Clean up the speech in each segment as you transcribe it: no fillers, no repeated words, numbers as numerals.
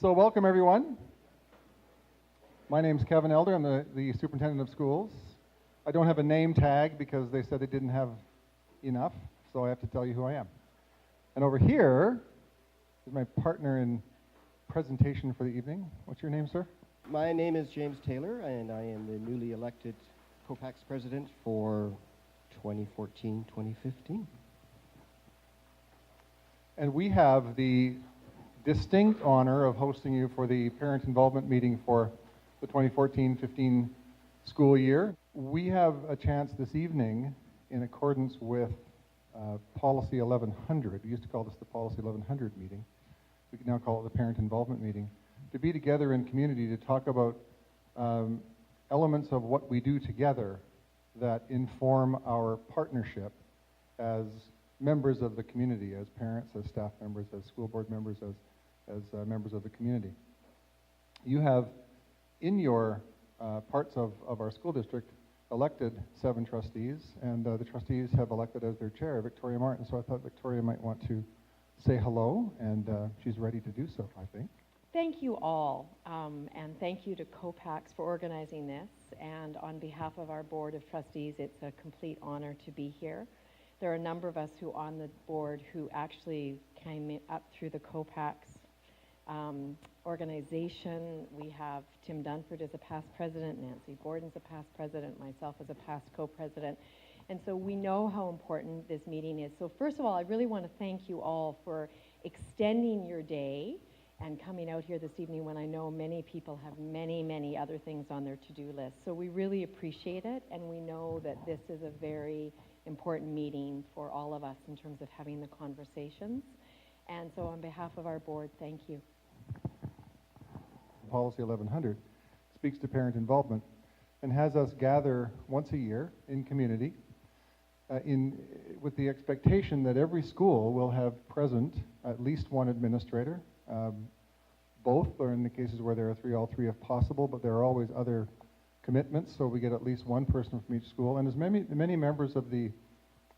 So welcome everyone. My name's Kevin Elder. I'm the superintendent of schools. I don't have a name tag because they said they didn't have enough, so I have to tell you who I am. And over here is my partner in presentation for the evening. What's your name, sir? My name is James Taylor, and I am the newly elected COPAC's president for 2014-2015. And we have the distinct honor of hosting you for the parent involvement meeting for the 2014-15 school year. We have a chance this evening, in accordance with Policy 1100, we used to call this the Policy 1100 meeting, we can now call it the parent involvement meeting, to be together in community to talk about elements of what we do together that inform our partnership as members of the community, as parents, as staff members, as school board members, as members of the community. You have, in your parts of our school district, elected 7 trustees, and the trustees have elected as their chair Victoria Martin, so I thought Victoria might want to say hello, and she's ready to do so, I think. Thank you all, and thank you to COPACs for organizing this, and on behalf of our Board of Trustees, it's a complete honor to be here. There are a number of us who on the board who actually came up through the COPACs organization. We have Tim Dunford as a past president, Nancy Gordon's a past president, myself as a past co-president. And so we know how important this meeting is. So first of all, I really want to thank you all for extending your day and coming out here this evening when I know many people have many, many other things on their to-do list. So we really appreciate it, and we know that this is a very important meeting for all of us in terms of having the conversations. And so on behalf of our board, thank you. Policy 1100 speaks to parent involvement and has us gather once a year in community with the expectation that every school will have present at least one administrator, both, or in the cases where there are 3, all 3 if possible, but there are always other commitments, so we get at least one person from each school, and as many members of the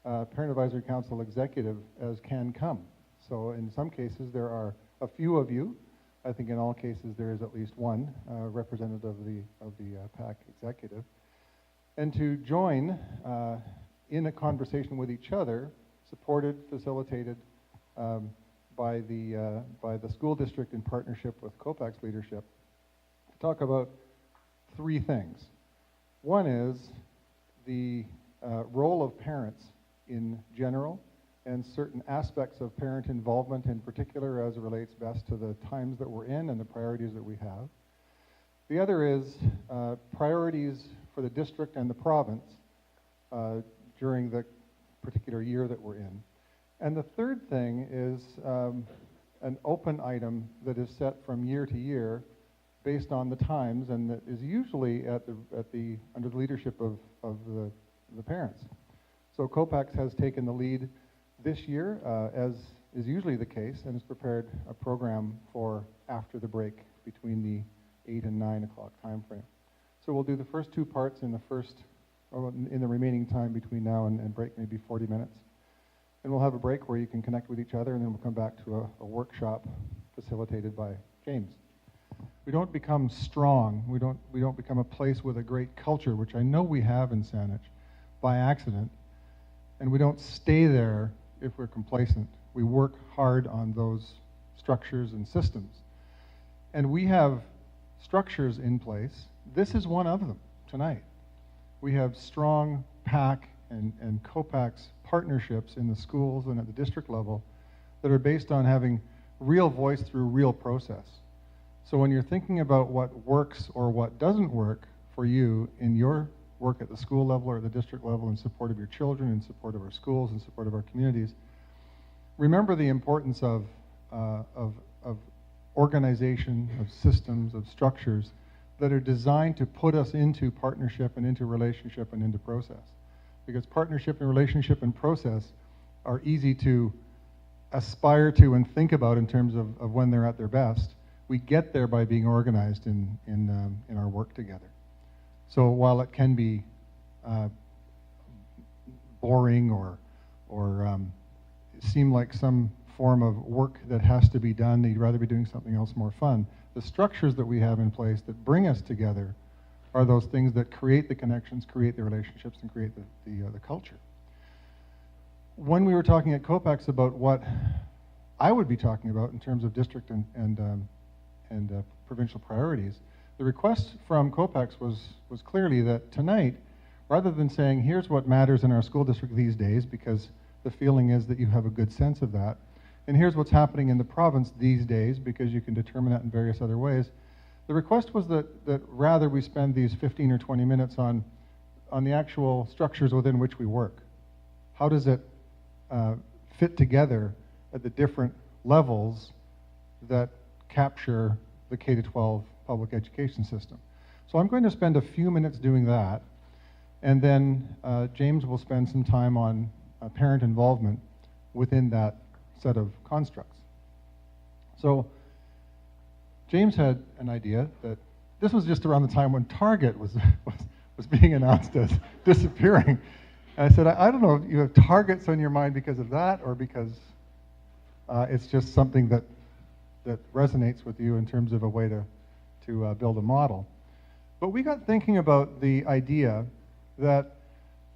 Parent Advisory Council executive as can come. So in some cases there are a few of you. I think in all cases there is at least one representative of the PAC executive. And to join in a conversation with each other, supported, facilitated by the school district in partnership with COPAC's leadership, to talk about 3 things. One is the role of parents in general, and certain aspects of parent involvement in particular as it relates best to the times that we're in and the priorities that we have. The other is priorities for the district and the province during the particular year that we're in. And the third thing is an open item that is set from year to year based on the times, and that is usually under the leadership of the parents. So COPACs has taken the lead this year, as is usually the case, and has prepared a program for after the break between the 8 and 9 o'clock time frame. So we'll do the first 2 parts in the remaining time between now and break, maybe 40 minutes. And we'll have a break where you can connect with each other, and then we'll come back to a workshop facilitated by James. We don't become strong, we don't become a place with a great culture, which I know we have in Saanich, by accident, and we don't stay there if we're complacent. We work hard on those structures and systems. And we have structures in place. This is one of them tonight. We have strong PAC and COPACs partnerships in the schools and at the district level that are based on having real voice through real process. So when you're thinking about what works or what doesn't work for you in your work at the school level or at the district level in support of your children, in support of our schools, in support of our communities, remember the importance of organization, of systems, of structures that are designed to put us into partnership and into relationship and into process. Because partnership and relationship and process are easy to aspire to and think about in terms of when they're at their best. We get there by being organized in our work together. So while it can be boring or seem like some form of work that has to be done. They'd rather be doing something else more fun. The structures that we have in place that bring us together are those things that create the connections, create the relationships, and create the culture. When we were talking at COPAX about what I would be talking about in terms of district and provincial priorities, the request from COPAX was clearly that tonight, rather than saying, here's what matters in our school district these days, because the feeling is that you have a good sense of that, and here's what's happening in the province these days, because you can determine that in various other ways, the request was that rather we spend these 15 or 20 minutes on the actual structures within which we work. How does it fit together at the different levels that capture the K-12 public education system? So I'm going to spend a few minutes doing that, and then James will spend some time on parent involvement within that set of constructs. So James had an idea that this was just around the time when Target was being announced as disappearing. And I said, I don't know if you have targets on your mind because of that, or because it's just something that resonates with you in terms of a way to build a model. But we got thinking about the idea that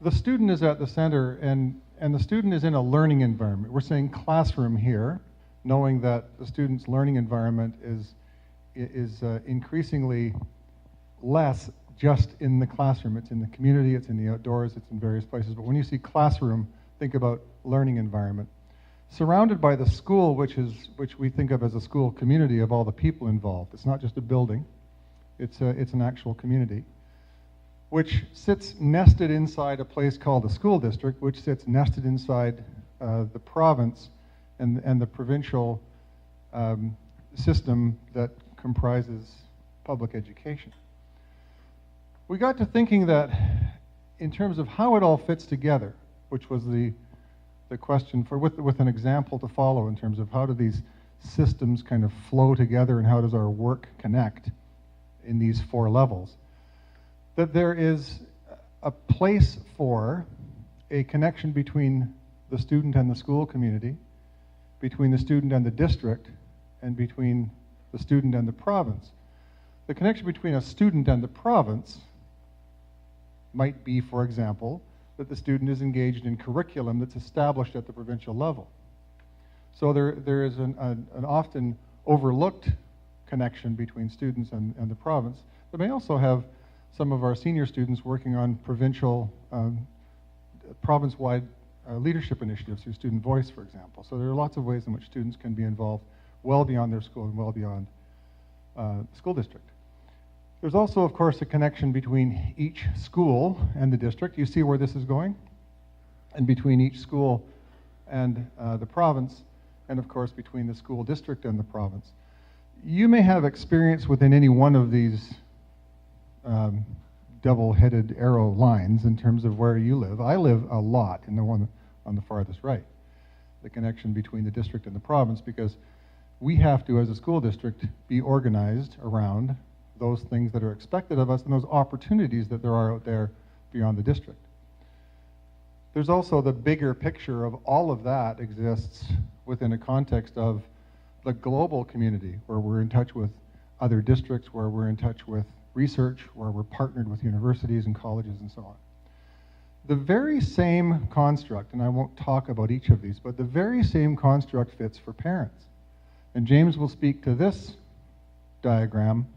the student is at the center, and the student is in a learning environment. We're saying classroom here, knowing that the student's learning environment is increasingly less just in the classroom. It's in the community, it's in the outdoors, it's in various places. But when you see classroom, think about learning environment. Surrounded by the school, which we think of as a school community of all the people involved. It's not just a building, it's an actual community, which sits nested inside a place called the school district, which sits nested inside the province and the provincial system that comprises public education. We got to thinking that in terms of how it all fits together, which was the question with an example to follow in terms of how do these systems kind of flow together and how does our work connect in these four levels, that there is a place for a connection between the student and the school community, between the student and the district, and between the student and the province. The connection between a student and the province might be, for example, that the student is engaged in curriculum that's established at the provincial level. So there is an often overlooked connection between students and the province. But may also have some of our senior students working on provincial, province-wide leadership initiatives through Student Voice, for example. So there are lots of ways in which students can be involved well beyond their school and well beyond the school district. There's also, of course, a connection between each school and the district. You see where this is going? And between each school and the province, and of course between the school district and the province. You may have experience within any one of these double-headed arrow lines in terms of where you live. I live a lot in the one on the farthest right, the connection between the district and the province, because we have to, as a school district, be organized around those things that are expected of us and those opportunities that there are out there beyond the district. There's also the bigger picture of all of that exists within a context of the global community, where we're in touch with other districts, where we're in touch with research, where we're partnered with universities and colleges and so on. The very same construct, and I won't talk about each of these, but the very same construct fits for parents. And James will speak to this diagram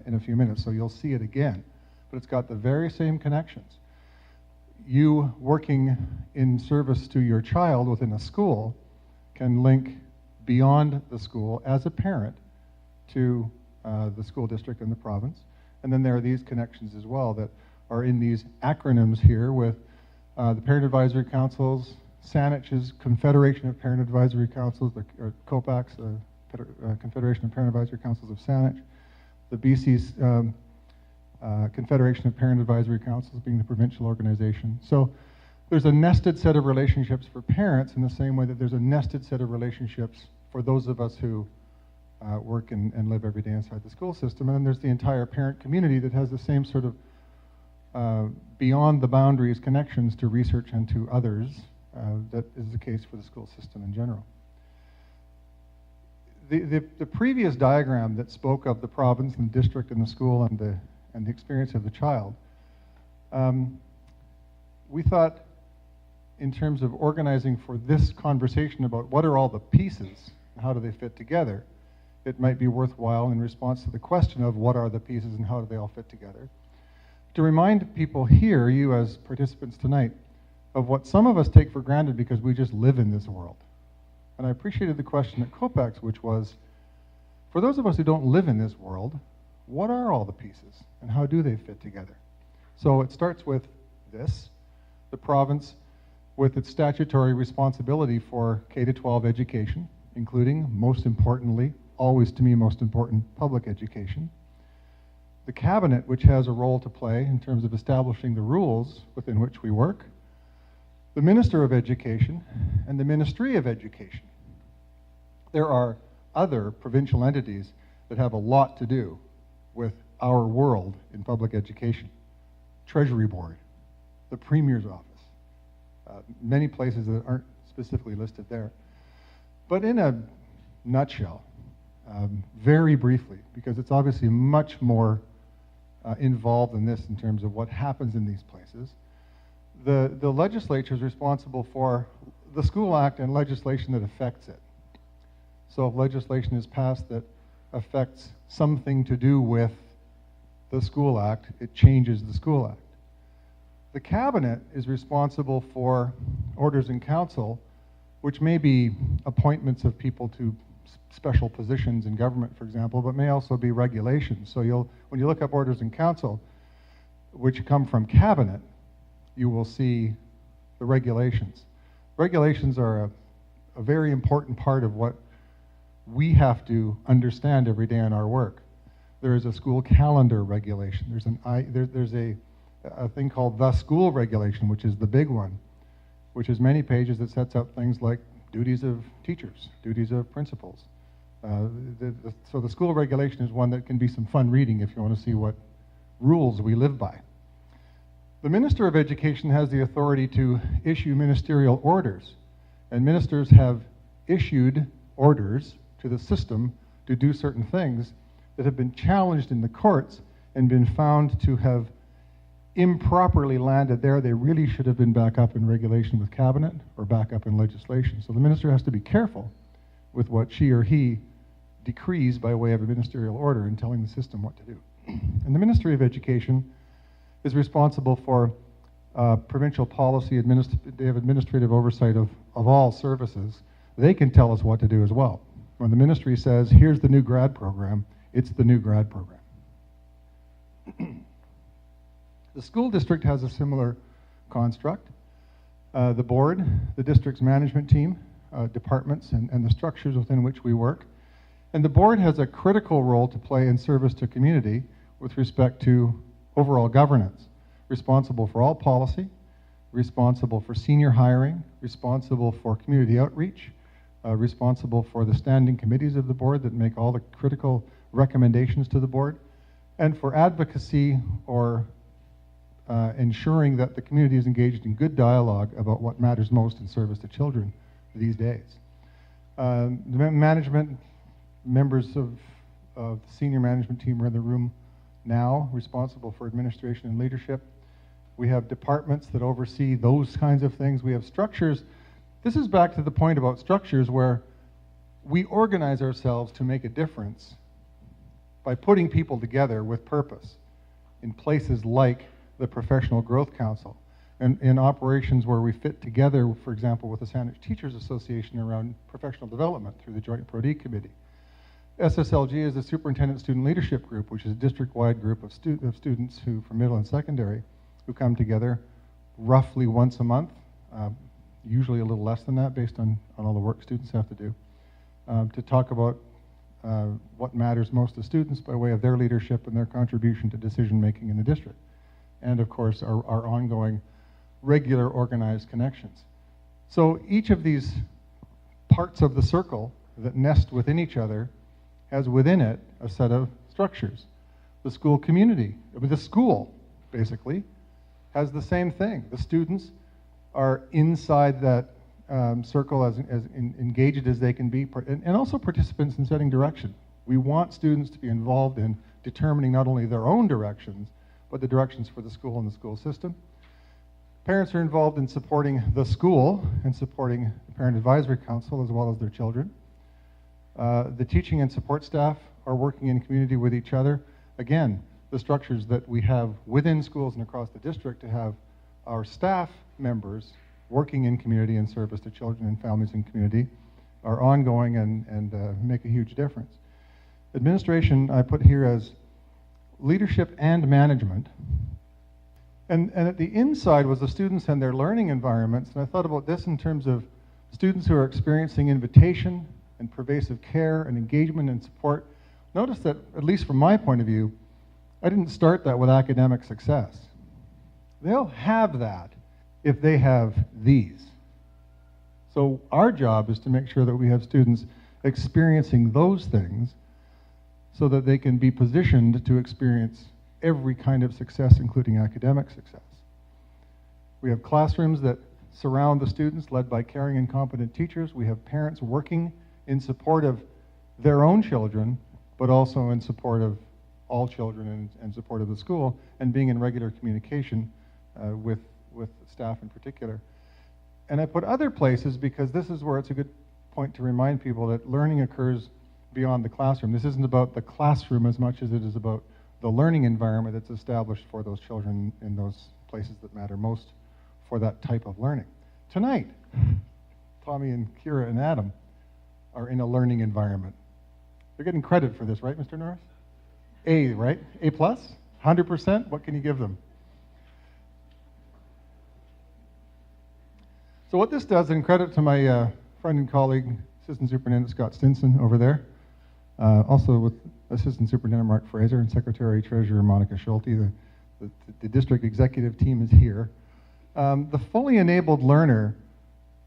in a few minutes, so you'll see it again. But it's got the very same connections. You working in service to your child within a school can link beyond the school as a parent to the school district and the province. And then there are these connections as well that are in these acronyms here with the Parent Advisory Councils, Saanich's Confederation of Parent Advisory Councils, or COPAX, Confederation of Parent Advisory Councils of Saanich, the BC's Confederation of Parent Advisory Councils being the provincial organization. So there's a nested set of relationships for parents in the same way that there's a nested set of relationships for those of us who work and live every day inside the school system. And then there's the entire parent community that has the same sort of beyond the boundaries connections to research and to others that is the case for the school system in general. The previous diagram that spoke of the province and the district and the school and the experience of the child, we thought in terms of organizing for this conversation about what are all the pieces and how do they fit together, it might be worthwhile in response to the question of what are the pieces and how do they all fit together, to remind people here, you as participants tonight, of what some of us take for granted because we just live in this world. And I appreciated the question at COPAX, which was, for those of us who don't live in this world, what are all the pieces and how do they fit together? So it starts with this, the province with its statutory responsibility for K-12 education, including, most importantly, always to me most important, public education. The cabinet, which has a role to play in terms of establishing the rules within which we work. The Minister of Education and the Ministry of Education. There are other provincial entities that have a lot to do with our world in public education. Treasury Board, the Premier's Office, many places that aren't specifically listed there. But in a nutshell, very briefly, because it's obviously much more involved in this in terms of what happens in these places, the legislature is responsible for the School Act and legislation that affects it. So if legislation is passed that affects something to do with the School Act, it changes the School Act. The cabinet is responsible for orders in council, which may be appointments of people to special positions in government, for example, but may also be regulations. So when you look up orders in council, which come from cabinet, you will see the regulations. Regulations are a very important part of what we have to understand every day in our work. There is a school calendar regulation. There's a thing called the school regulation, which is the big one, which is many pages that sets out things like duties of teachers, duties of principals. So the school regulation is one that can be some fun reading if you want to see what rules we live by. The Minister of Education has the authority to issue ministerial orders, and ministers have issued orders to the system to do certain things that have been challenged in the courts and been found to have improperly landed there. They really should have been back up in regulation with cabinet or back up in legislation. So the minister has to be careful with what she or he decrees by way of a ministerial order in telling the system what to do. And the Ministry of Education is responsible for provincial policy. They have administrative oversight of all services. They can tell us what to do as well. When the ministry says, here's the new grad program, it's the new grad program. The school district has a similar construct. The board, the district's management team, departments, and the structures within which we work. And the board has a critical role to play in service to community with respect to overall governance, responsible for all policy, responsible for senior hiring, responsible for community outreach, responsible for the standing committees of the board that make all the critical recommendations to the board, and for advocacy or ensuring that the community is engaged in good dialogue about what matters most in service to children these days. The management members of the senior management team are in the room now, responsible for administration and leadership. We have departments that oversee those kinds of things. We have structures. This is back to the point about structures where we organize ourselves to make a difference by putting people together with purpose in places like the Professional Growth Council and in operations where we fit together, for example, with the Saanich Teachers Association around professional development through the Joint Pro-D Committee. SSLG is the Superintendent Student Leadership Group, which is a district-wide group of students who, from middle and secondary, who come together roughly once a month, usually a little less than that based on all the work students have to do, to talk about what matters most to students by way of their leadership and their contribution to decision-making in the district. And of course, our ongoing regular organized connections. So each of these parts of the circle that nest within each other has within it a set of structures. The school community, the school basically, has the same thing. The students are inside that circle as engaged as they can be, and also participants in setting direction. We want students to be involved in determining not only their own directions, but the directions for the school and the school system. Parents are involved in supporting the school and supporting the Parent Advisory Council as well as their children. The teaching and support staff are working in community with each other. Again, the structures that we have within schools and across the district to have our staff members working in community in service to children and families in community are ongoing and make a huge difference. Administration I put here as leadership and management. And at the inside was the students and their learning environments, and I thought about this in terms of students who are experiencing invitation and pervasive care and engagement and support. Notice that, at least from my point of view, I didn't start that with academic success. They'll have that if they have these. So our job is to make sure that we have students experiencing those things so that they can be positioned to experience every kind of success, including academic success. We have classrooms that surround the students, led by caring and competent teachers. We have parents working in support of their own children, but also in support of all children and support of the school, and being in regular communication with staff in particular. And I put other places because this is where it's a good point to remind people that learning occurs beyond the classroom. This isn't about the classroom as much as it is about the learning environment that's established for those children in those places that matter most for that type of learning. Tonight, Tommy and Kira and Adam are in a learning environment. They're getting credit for this, right, Mr. Norris? A, right? A plus? 100%? What can you give them? So what this does, and credit to my friend and colleague, Assistant Superintendent Scott Stinson over there, also with Assistant Superintendent Mark Fraser and Secretary Treasurer Monica Schulte, the district executive team is here. The fully enabled learner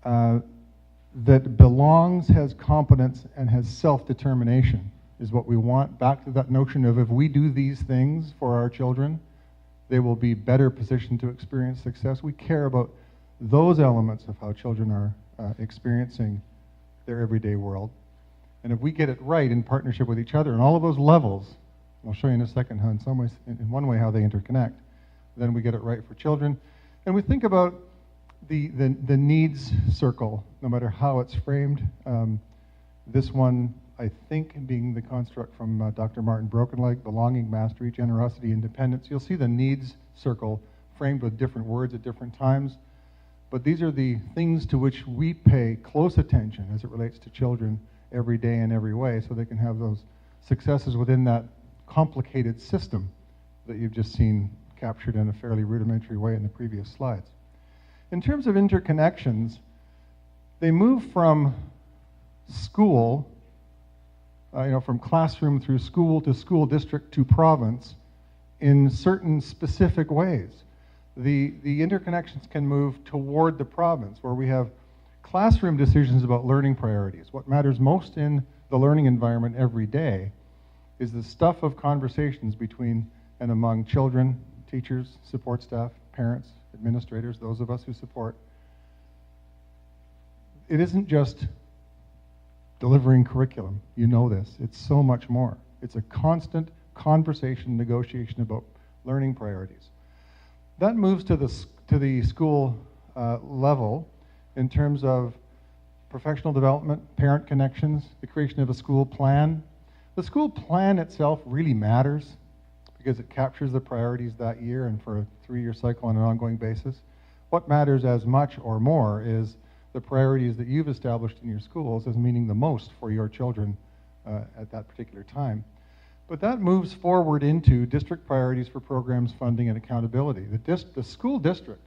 that belongs, has competence, and has self-determination is what we want. Back to that notion of if we do these things for our children, they will be better positioned to experience success. We care about those elements of how children are experiencing their everyday world. And if we get it right in partnership with each other on all of those levels, I'll show you in a second how in some ways, in one way, how they interconnect, then we get it right for children. And we think about the needs circle, no matter how it's framed. This one, I think, being the construct from Dr. Martin Brokenleg, belonging, mastery, generosity, independence. You'll see the needs circle framed with different words at different times. But these are the things to which we pay close attention as it relates to children every day in every way, so they can have those successes within that complicated system that you've just seen captured in a fairly rudimentary way in the previous slides. In terms of interconnections, they move from school, from classroom through school to school district to province in certain specific ways. The interconnections can move toward the province, where we have classroom decisions about learning priorities. What matters most in the learning environment every day is the stuff of conversations between and among children, teachers, support staff, parents, administrators, those of us who support. It isn't just delivering curriculum. You know this. It's so much more. It's a constant conversation, negotiation about learning priorities. That moves to the school level in terms of professional development, parent connections, the creation of a school plan. The school plan itself really matters because it captures the priorities that year and for a 3-year cycle on an ongoing basis. What matters as much or more is the priorities that you've established in your schools as meaning the most for your children at that particular time. But that moves forward into district priorities for programs, funding, and accountability. The school district,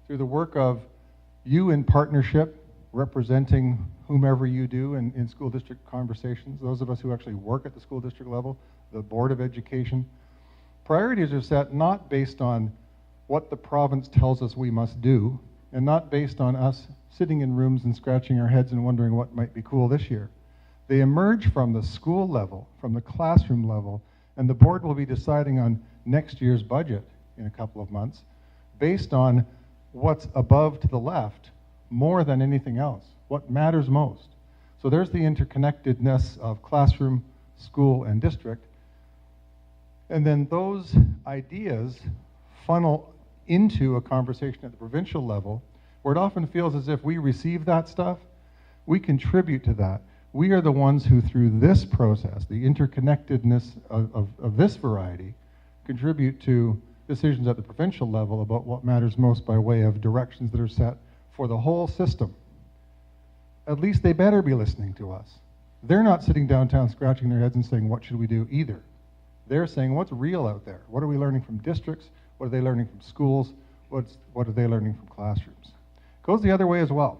through the work of you in partnership, representing whomever you do in school district conversations, those of us who actually work at the school district level, the Board of Education, priorities are set not based on what the province tells us we must do, and not based on us sitting in rooms and scratching our heads and wondering what might be cool this year. They emerge from the school level, from the classroom level, and the board will be deciding on next year's budget in a couple of months based on what's above to the left more than anything else, what matters most. So there's the interconnectedness of classroom, school, and district. And then those ideas funnel into a conversation at the provincial level, where it often feels as if we receive that stuff, we contribute to that. We are the ones who, through this process, the interconnectedness of this variety, contribute to decisions at the provincial level about what matters most by way of directions that are set for the whole system. At least they better be listening to us. They're not sitting downtown scratching their heads and saying, what should we do either? They're saying, what's real out there? What are we learning from districts? What are they learning from schools? What are they learning from classrooms? It goes the other way as well.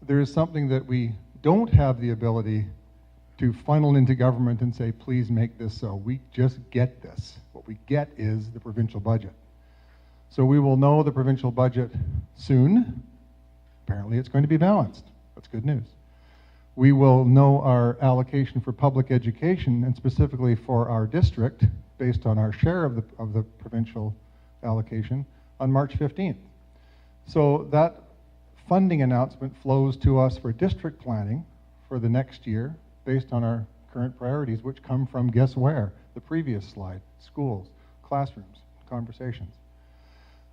There is something that we don't have the ability to funnel into government and say, please make this so. We just get this. What we get is the provincial budget. So we will know the provincial budget soon. Apparently it's going to be balanced. That's good news. We will know our allocation for public education, and specifically for our district, based on our share of the provincial allocation, on March 15th. So that funding announcement flows to us for district planning for the next year, based on our current priorities, which come from, guess where? The previous slide: schools, classrooms, conversations.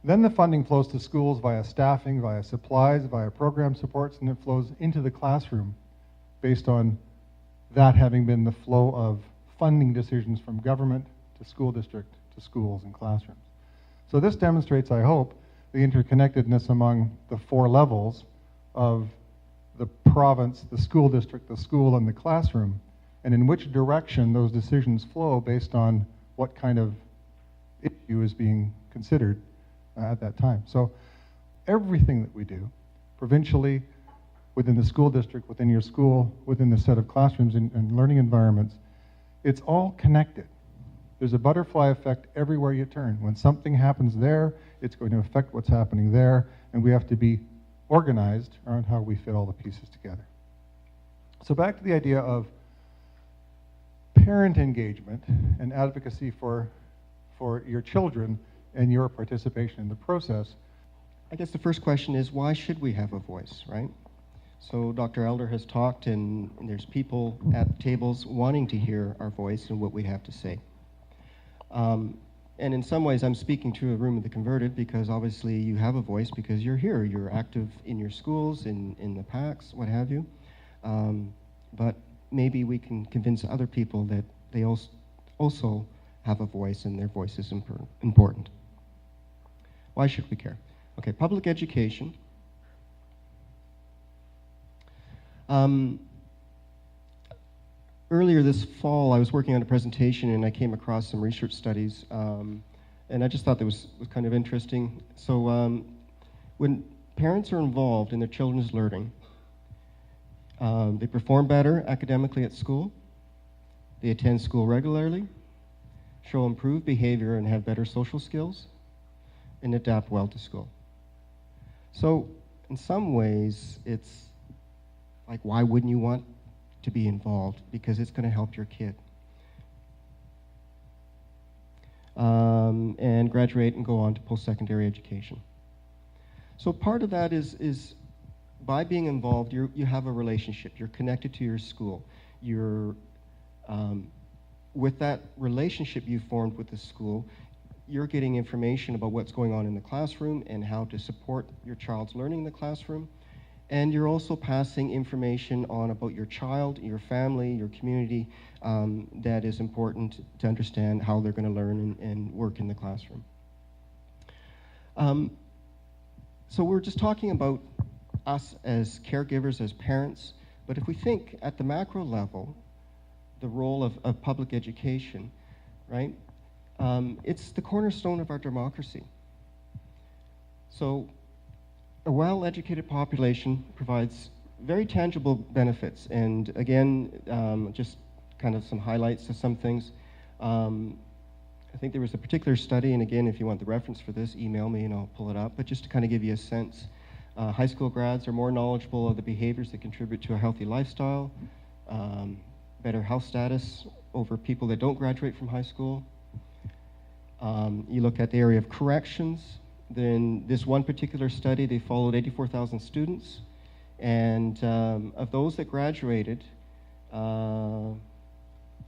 Then the funding flows to schools via staffing, via supplies, via program supports, and it flows into the classroom based on that having been the flow of funding decisions from government to school district to schools and classrooms. So this demonstrates, I hope, the interconnectedness among the four levels of the province, the school district, the school, and the classroom, and in which direction those decisions flow based on what kind of issue is being considered at that time. So everything that we do, provincially, within the school district, within your school, within the set of classrooms and learning environments, it's all connected. There's a butterfly effect everywhere you turn. When something happens there, it's going to affect what's happening there, and we have to be organized around how we fit all the pieces together. So back to the idea of parent engagement and advocacy for your children and your participation in the process. I guess the first question is, why should we have a voice, right? So Dr. Elder has talked, and there's people at tables wanting to hear our voice and what we have to say. And in some ways, I'm speaking to a room of the converted, because obviously you have a voice because you're here. You're active in your schools, in the PACs, what have you. But maybe we can convince other people that they also have a voice, and their voice is important. Why should we care? Okay, public education. Earlier this fall, I was working on a presentation, and I came across some research studies, and I just thought that was kind of interesting. So when parents are involved in their children's learning, they perform better academically at school, they attend school regularly, show improved behavior and have better social skills, and adapt well to school. So in some ways, it's like, why wouldn't you want to be involved? Because it's going to help your kid. And graduate and go on to post-secondary education. So part of that is by being involved, you have a relationship. You're connected to your school. You're, with that relationship you formed with the school, you're getting information about what's going on in the classroom and how to support your child's learning in the classroom. And you're also passing information on about your child, your family, your community, that is important to understand how they're going to learn and work in the classroom. So we're just talking about us as caregivers, as parents, but if we think at the macro level, the role of public education, right? It's the cornerstone of our democracy. So a well-educated population provides very tangible benefits. And again, just kind of some highlights of some things. I think there was a particular study, and again, if you want the reference for this, email me and I'll pull it up, but just to kind of give you a sense. High school grads are more knowledgeable of the behaviors that contribute to a healthy lifestyle, better health status over people that don't graduate from high school. You look at the area of corrections, Then this one particular study, they followed 84,000 students, and of those that graduated, of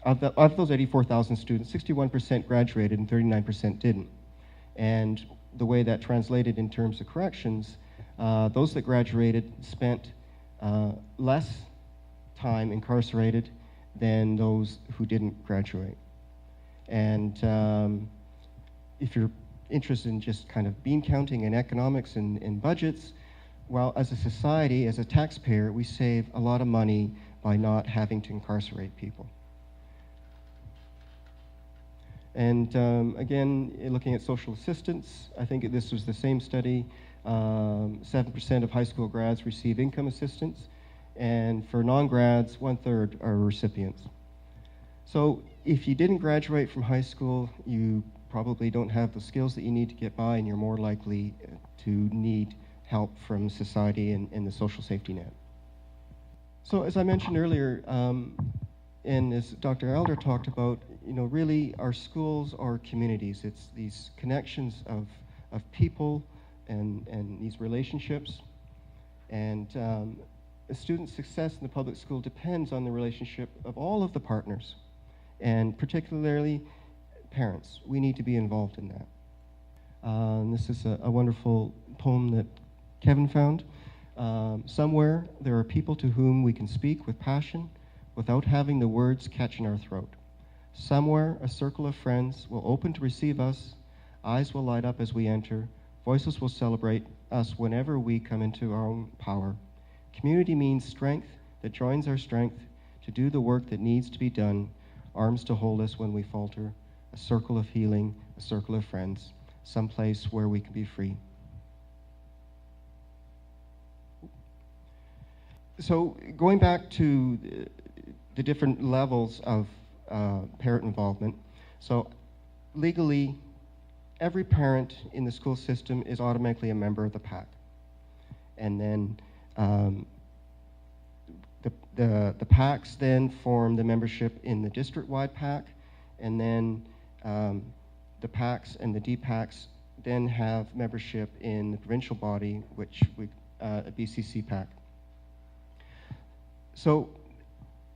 those 84,000 students, 61% graduated and 39% didn't. And the way that translated in terms of corrections, those that graduated spent less time incarcerated than those who didn't graduate. And if you're interested in just kind of bean counting and economics and budgets, well, as a society, as a taxpayer, we save a lot of money by not having to incarcerate people. And again, looking at social assistance, I think this was the same study. 7% of high school grads receive income assistance, and for non-grads, 1/3 are recipients. So if you didn't graduate from high school, you probably don't have the skills that you need to get by, and you're more likely to need help from society and the social safety net. So as I mentioned earlier, and as Dr. Elder talked about, really our schools are communities. It's these connections of people and these relationships. And a student's success in the public school depends on the relationship of all of the partners, and particularly parents. We need to be involved in that. And this is a wonderful poem that Kevin found. Somewhere there are people to whom we can speak with passion without having the words catch in our throat. Somewhere a circle of friends will open to receive us, eyes will light up as we enter, voices will celebrate us whenever we come into our own power. Community means strength that joins our strength to do the work that needs to be done, arms to hold us when we falter, a circle of healing, a circle of friends, someplace where we can be free. So going back to the different levels of parent involvement, so legally, every parent in the school system is automatically a member of the PAC. And then the PACs then form the membership in the district-wide PAC, and then the PACs and the DPACs then have membership in the provincial body, which we, BCC PAC. So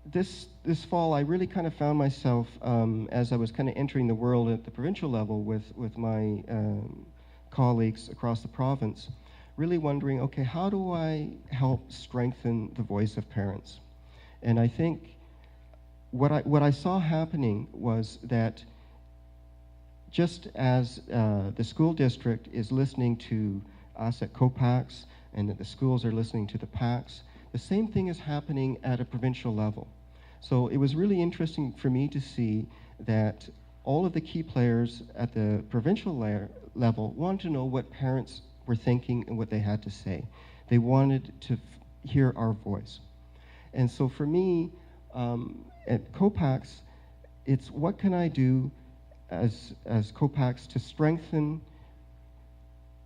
this fall, I really kind of found myself, as I was kind of entering the world at the provincial level with my colleagues across the province, really wondering, okay, how do I help strengthen the voice of parents? And I think what I saw happening was that just as the school district is listening to us at COPACs and that the schools are listening to the PACs, the same thing is happening at a provincial level. So it was really interesting for me to see that all of the key players at the provincial level wanted to know what parents were thinking and what they had to say. They wanted to hear our voice. And so for me, at COPACs, it's what can I do as COPACs to strengthen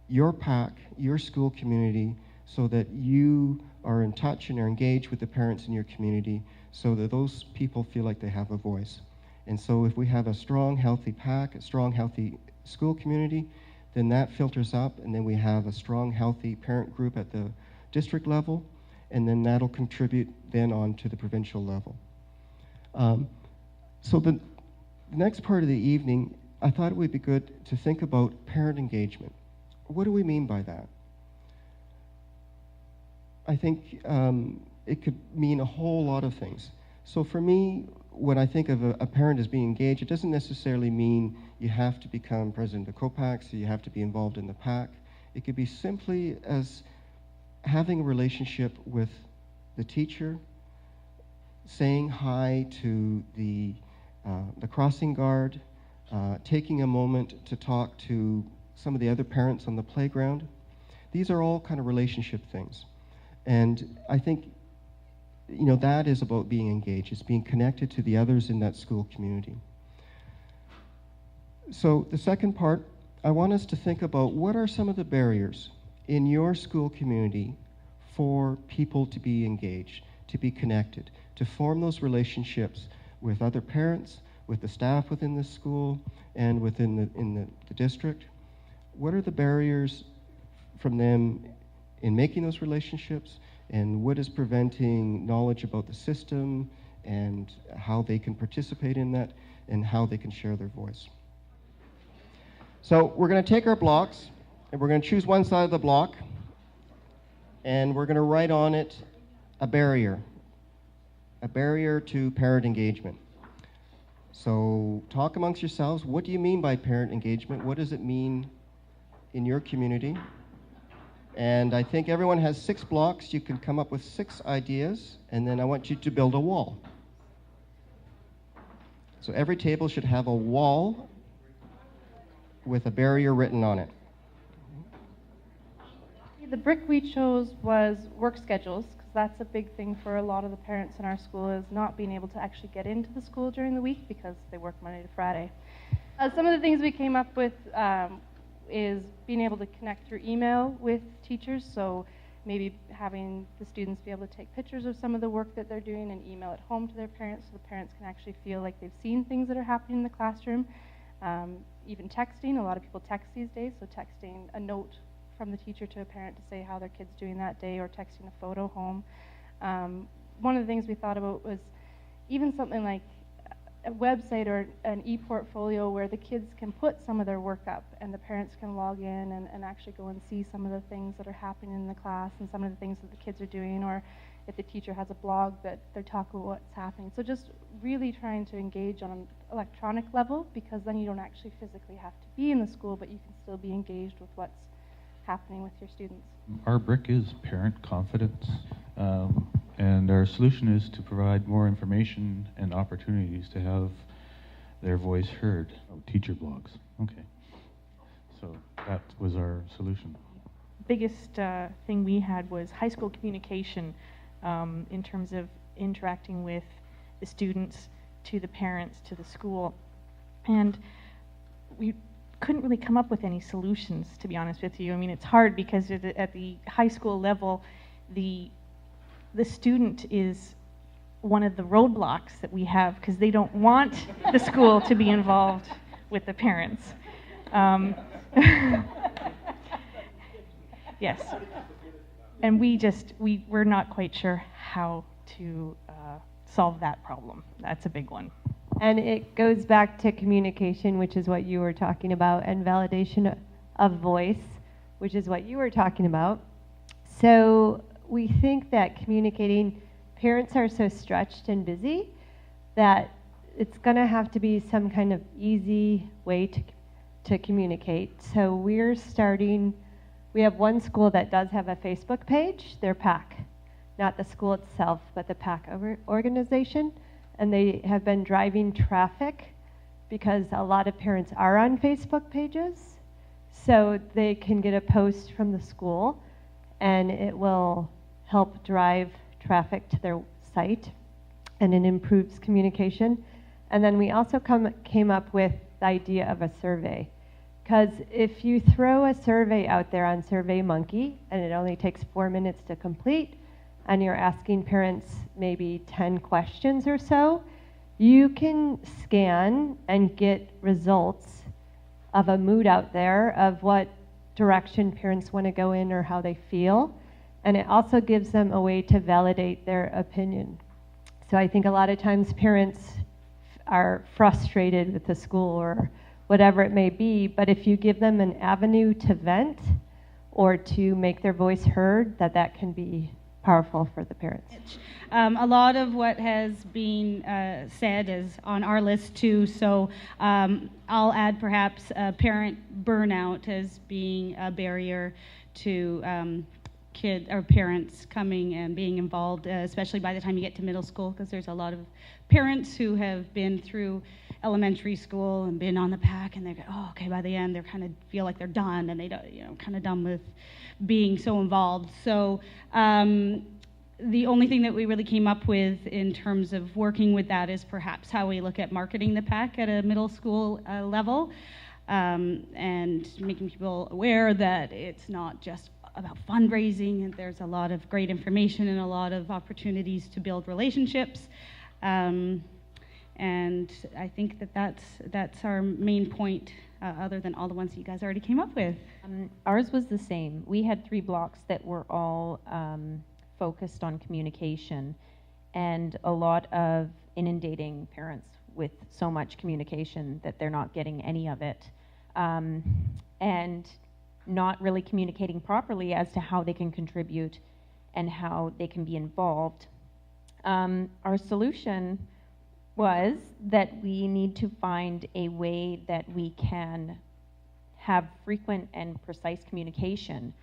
your PAC, your school community, so that you are in touch and are engaged with the parents in your community, so that those people feel like they have a voice. And so if we have a strong, healthy PAC, a strong, healthy school community, then that filters up, and then we have a strong, healthy parent group at the district level, and then that'll contribute then on to the provincial level. So the next part of the evening, I thought it would be good to think about parent engagement. What do we mean by that? I think it could mean a whole lot of things. So for me, when I think of a parent as being engaged, it doesn't necessarily mean you have to become president of COPACs, or you have to be involved in the PAC. It could be simply as having a relationship with the teacher, saying hi to the crossing guard, taking a moment to talk to some of the other parents on the playground. These are all kind of relationship things. And I think, that is about being engaged. It's being connected to the others in that school community. So the second part, I want us to think about what are some of the barriers in your school community for people to be engaged, to be connected, to form those relationships with other parents, with the staff within the school, and within the district. what are the barriers from them in making those relationships, and what is preventing knowledge about the system and how they can participate in that and how they can share their voice. So we're going to take our blocks and we're going to choose one side of the block and we're going to write on it a barrier to parent engagement. So talk amongst yourselves. What do you mean by parent engagement? What does it mean in your community? And I think everyone has 6 blocks. You can come up with 6 ideas, and then I want you to build a wall. So every table should have a wall with a barrier written on it. The brick we chose was work schedules, because that's a big thing for a lot of the parents in our school, is not being able to actually get into the school during the week because they work Monday to Friday. Some of the things we came up with is being able to connect through email with teachers, so maybe having the students be able to take pictures of some of the work that they're doing and email it home to their parents so the parents can actually feel like they've seen things that are happening in the classroom. Even texting, a lot of people text these days, so texting a note from the teacher to a parent to say how their kid's doing that day, or texting a photo home. One of the things we thought about was even something like a website or an e-portfolio where the kids can put some of their work up and the parents can log in and actually go and see some of the things that are happening in the class and some of the things that the kids are doing, or if the teacher has a blog that they're talking about what's happening. So just really trying to engage on an electronic level, because then you don't actually physically have to be in the school, but you can still be engaged with what's happening with your students. Our brick is parent confidence, and our solution is to provide more information and opportunities to have their voice heard. Oh, teacher blogs. Okay. So that was our solution. Biggest thing we had was high school communication in terms of interacting with the students, to the parents, to the school. And we couldn't really come up with any solutions, to be honest with you. I mean, it's hard because at the high school level, the student is one of the roadblocks that we have, because they don't want the school to be involved with the parents. Yes. And we're not quite sure how to solve that problem. That's a big one. And it goes back to communication, which is what you were talking about, and validation of voice, which is what you were talking about. So we think that communicating, parents are so stretched and busy that it's going to have to be some kind of easy way to communicate. So we have one school that does have a Facebook page, their PAC, not the school itself, but the PAC organization. And they have been driving traffic because a lot of parents are on Facebook pages. So they can get a post from the school and it will help drive traffic to their site, and it improves communication. And then we also came up with the idea of a survey. Because if you throw a survey out there on SurveyMonkey and it only takes 4 minutes to complete, and you're asking parents maybe 10 questions or so, you can scan and get results of a mood out there of what direction parents want to go in or how they feel. And it also gives them a way to validate their opinion. So I think a lot of times parents are frustrated with the school or whatever it may be, but if you give them an avenue to vent or to make their voice heard, that can be powerful for the parents. A lot of what has been said is on our list too, so I'll add perhaps parent burnout as being a barrier to parents coming and being involved, especially by the time you get to middle school, because there's a lot of parents who have been through elementary school and been on the PAC, and they go, oh, okay, by the end they kind of feel like they're done, and they don't, kind of done with being so involved. So the only thing that we really came up with in terms of working with that is perhaps how we look at marketing the PAC at a middle school level, and making people aware that it's not just about fundraising, and there's a lot of great information and a lot of opportunities to build relationships. And I think that's our main point other than all the ones you guys already came up with? Ours was the same. We had 3 blocks that were all focused on communication, and a lot of inundating parents with so much communication that they're not getting any of it, and not really communicating properly as to how they can contribute and how they can be involved. Our solution was that we need to find a way that we can have frequent and precise communication,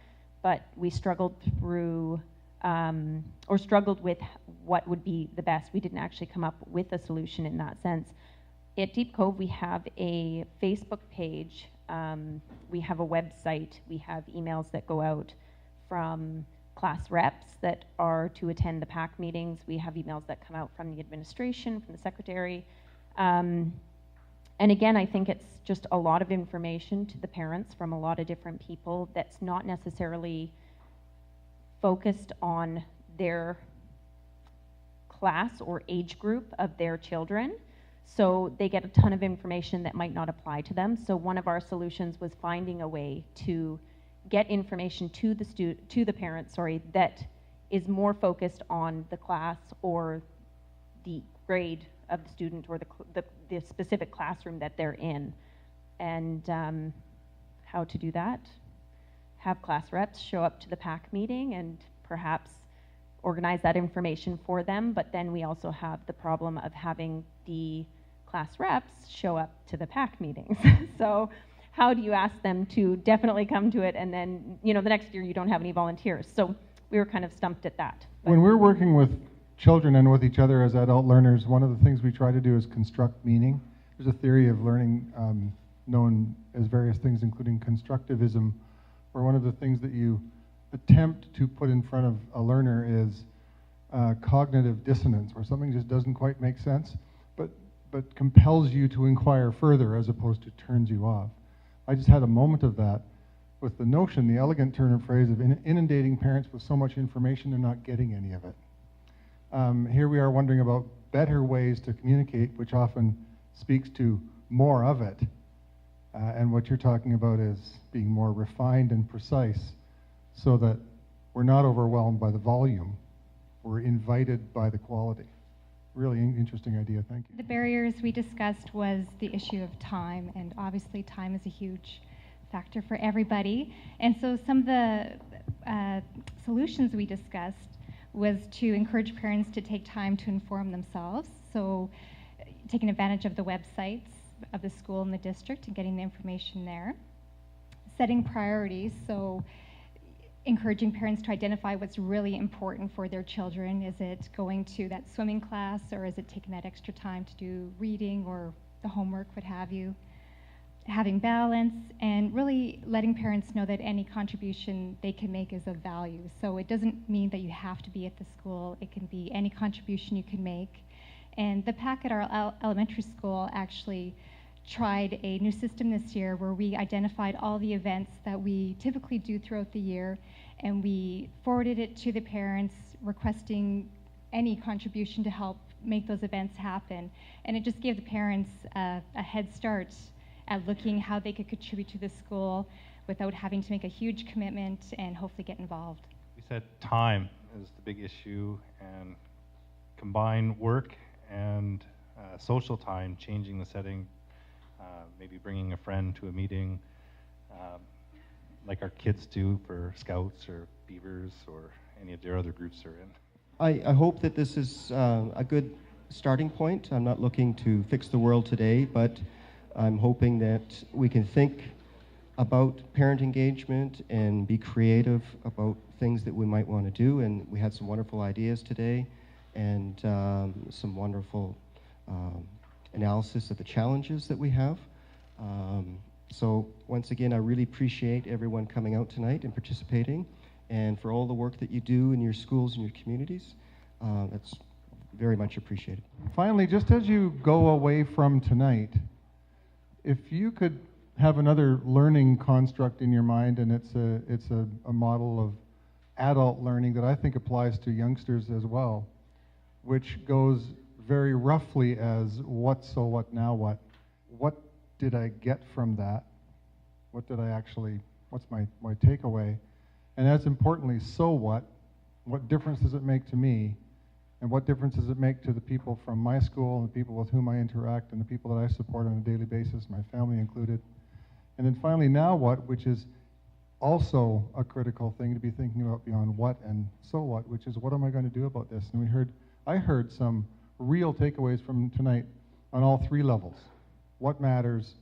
but we struggled through or struggled with what would be the best. We didn't actually come up with a solution in that sense. At Deep Cove, we have a Facebook page, we have a website, we have emails that go out from class reps that are to attend the PAC meetings. We have emails that come out from the administration, from the secretary. And again, I think it's just a lot of information to the parents from a lot of different people that's not necessarily focused on their class or age group of their children. So they get a ton of information that might not apply to them. So one of our solutions was finding a way to get information to the parents, that is more focused on the class or the grade of the student or the specific classroom that they're in. And how to do that? Have class reps show up to the PAC meeting and perhaps organize that information for them, but then we also have the problem of having the class reps show up to the PAC meetings. So how do you ask them to definitely come to it, and then, the next year you don't have any volunteers? So we were kind of stumped at that. When we're working with children and with each other as adult learners, one of the things we try to do is construct meaning. There's a theory of learning known as various things, including Constructivism, where one of the things that you attempt to put in front of a learner is cognitive dissonance, where something just doesn't quite make sense, but compels you to inquire further as opposed to turns you off. I just had a moment of that with the notion, the elegant turn of phrase of inundating parents with so much information they're not getting any of it. Here we are wondering about better ways to communicate, which often speaks to more of it. And what you're talking about is being more refined and precise so that we're not overwhelmed by the volume. We're invited by the quality. Really interesting idea, thank you. The barriers we discussed was the issue of time, and obviously time is a huge factor for everybody. And so some of the solutions we discussed was to encourage parents to take time to inform themselves. So taking advantage of the websites of the school and the district and getting the information there. Setting priorities, so encouraging parents to identify what's really important for their children. Is it going to that swimming class, or is it taking that extra time to do reading or the homework, what have you? Having balance, and really letting parents know that any contribution they can make is of value. So it doesn't mean that you have to be at the school. It can be any contribution you can make. And the PAC at our elementary school actually tried a new system this year where we identified all the events that we typically do throughout the year, and we forwarded it to the parents requesting any contribution to help make those events happen. And it just gave the parents a head start at looking how they could contribute to the school without having to make a huge commitment and hopefully get involved. We said time is the big issue, and combine work and social time, changing the setting, maybe bringing a friend to a meeting, like our kids do for Scouts or Beavers or any of their other groups are in. I hope that this is a good starting point. I'm not looking to fix the world today, but I'm hoping that we can think about parent engagement and be creative about things that we might want to do. And we had some wonderful ideas today, and some wonderful analysis of the challenges that we have. So once again, I really appreciate everyone coming out tonight and participating, and for all the work that you do in your schools and your communities. That's very much appreciated. Finally, just as you go away from tonight, if you could have another learning construct in your mind, and it's a model of adult learning that I think applies to youngsters as well, which goes very roughly as what, so what, now what. What did I get from that? What did I actually, what's my takeaway? And as importantly, so what? What difference does it make to me? And what difference does it make to the people from my school and the people with whom I interact and the people that I support on a daily basis, my family included? And then finally, now what, which is also a critical thing to be thinking about beyond what and so what, which is what am I going to do about this? And I heard some real takeaways from tonight on all three levels. What matters,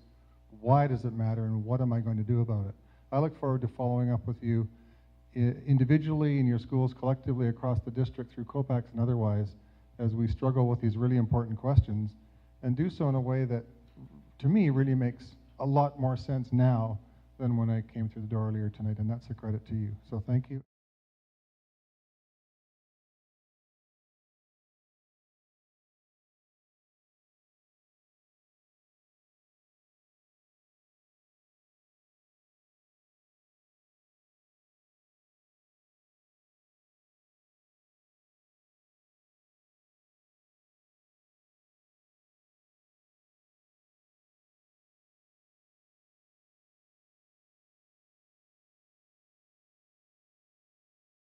why does it matter, and what am I going to do about it? I look forward to following up with you individually in your schools, collectively across the district through COPACs and otherwise, as we struggle with these really important questions, and do so in a way that, to me, really makes a lot more sense now than when I came through the door earlier tonight, and that's a credit to you. So thank you.